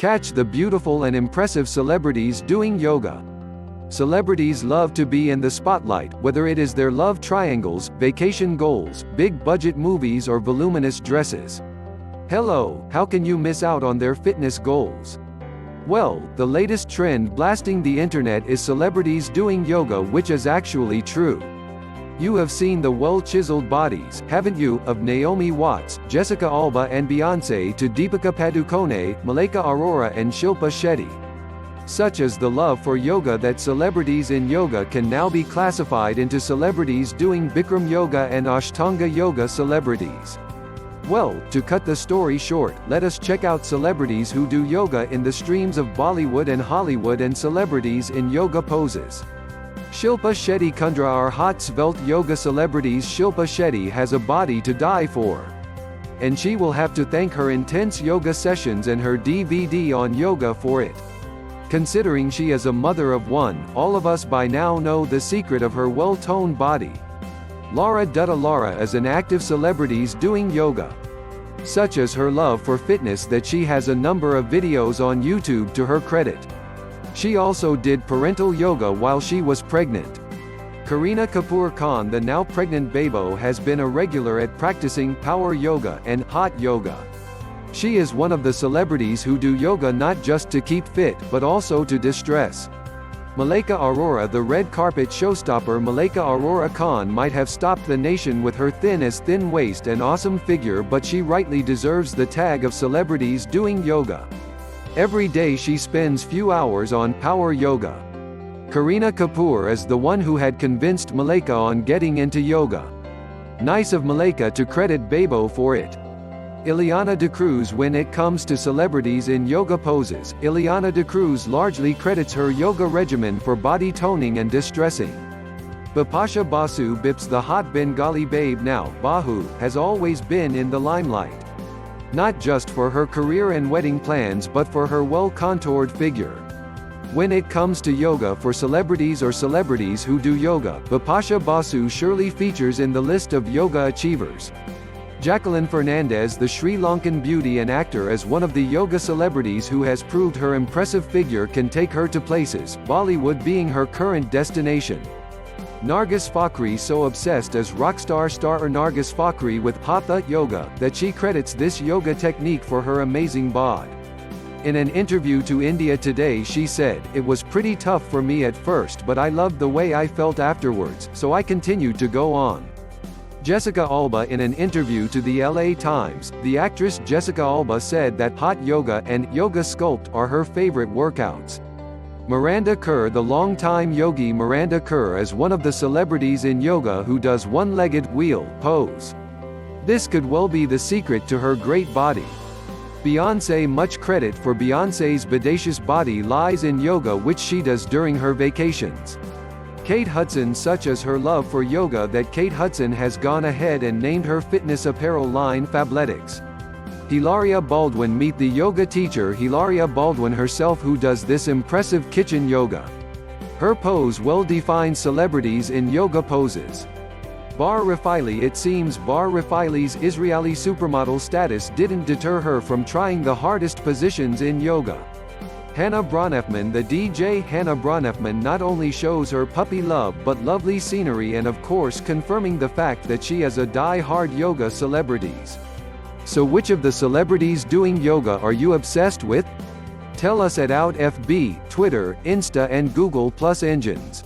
Catch the beautiful and impressive celebrities doing yoga. Celebrities love to be in the spotlight, whether it is their love triangles, vacation goals, big budget movies or voluminous dresses. Hello, how can you miss out on their fitness goals? Well, the latest trend blasting the internet is celebrities doing yoga, which is actually true. You have seen the well-chiseled bodies, haven't you, of Naomi Watts, Jessica Alba and Beyonce to Deepika Padukone, Malaika Arora and Shilpa Shetty. Such is the love for yoga that celebrities in yoga can now be classified into celebrities doing bikram yoga and ashtanga yoga celebrities. Well, to cut the story short, let us check out celebrities who do yoga in the streams of Bollywood and Hollywood and celebrities in yoga poses. Shilpa Shetty. Kundra are hot svelte yoga celebrities. Shilpa Shetty has a body to die for. And she will have to thank her intense yoga sessions and her DVD on yoga for it. Considering she is a mother of one, all of us by now know the secret of her well-toned body. Lara is an active celebrity doing yoga. Such is her love for fitness that she has a number of videos on YouTube to her credit. She also did parental yoga while she was pregnant. Kareena Kapoor Khan, the now pregnant Bebo, has been a regular at practicing power yoga and hot yoga. She is one of the celebrities who do yoga not just to keep fit, but also to distress. Malaika Arora, the red carpet showstopper. Malaika Arora Khan might have stopped the nation with her thin waist and awesome figure, but she rightly deserves the tag of celebrities doing yoga. Every day she spends few hours on power yoga. Kareena Kapoor is the one who had convinced Malaika on getting into yoga. Nice of Malaika to credit Bebo for it. Ileana D'Cruz. When it comes to celebrities in yoga poses, Ileana D'Cruz largely credits her yoga regimen for body toning and distressing. Bipasha Basu. Bips, the hot Bengali babe now, Bahu, has always been in the limelight. Not just for her career and wedding plans but for her well-contoured figure. When it comes to yoga for celebrities or celebrities who do yoga, Bipasha Basu surely features in the list of yoga achievers. Jacqueline Fernandez. The Sri Lankan beauty and actor is one of the yoga celebrities who has proved her impressive figure can take her to places, Bollywood being her current destination. Nargis Fakhri. So obsessed is rockstar star Nargis Fakhri with Hatha yoga, that she credits this yoga technique for her amazing bod. In an interview to India Today she said, "It was pretty tough for me at first but I loved the way I felt afterwards, so I continued to go on." Jessica Alba. In an interview to the LA Times, the actress Jessica Alba said that hot yoga and yoga sculpt are her favorite workouts. Miranda Kerr. The longtime yogi Miranda Kerr is one of the celebrities in yoga who does one-legged wheel pose. This could well be the secret to her great body. Beyonce. Much credit for Beyonce's bodacious body lies in yoga which she does during her vacations. Kate Hudson. Such is her love for yoga that Kate Hudson has gone ahead and named her fitness apparel line Fabletics. Hilaria Baldwin. Meet the yoga teacher Hilaria Baldwin herself who does this impressive kitchen yoga. Her pose well defines celebrities in yoga poses. Bar Refaeli. It seems Bar Refaeli's Israeli supermodel status didn't deter her from trying the hardest positions in yoga. Hannah Bronfman. The DJ Hannah Bronfman not only shows her puppy love but lovely scenery and of course confirming the fact that she is a die-hard yoga celebrities. So which of the celebrities doing yoga are you obsessed with? Tell us at FB, Twitter, Insta and Google+ engines.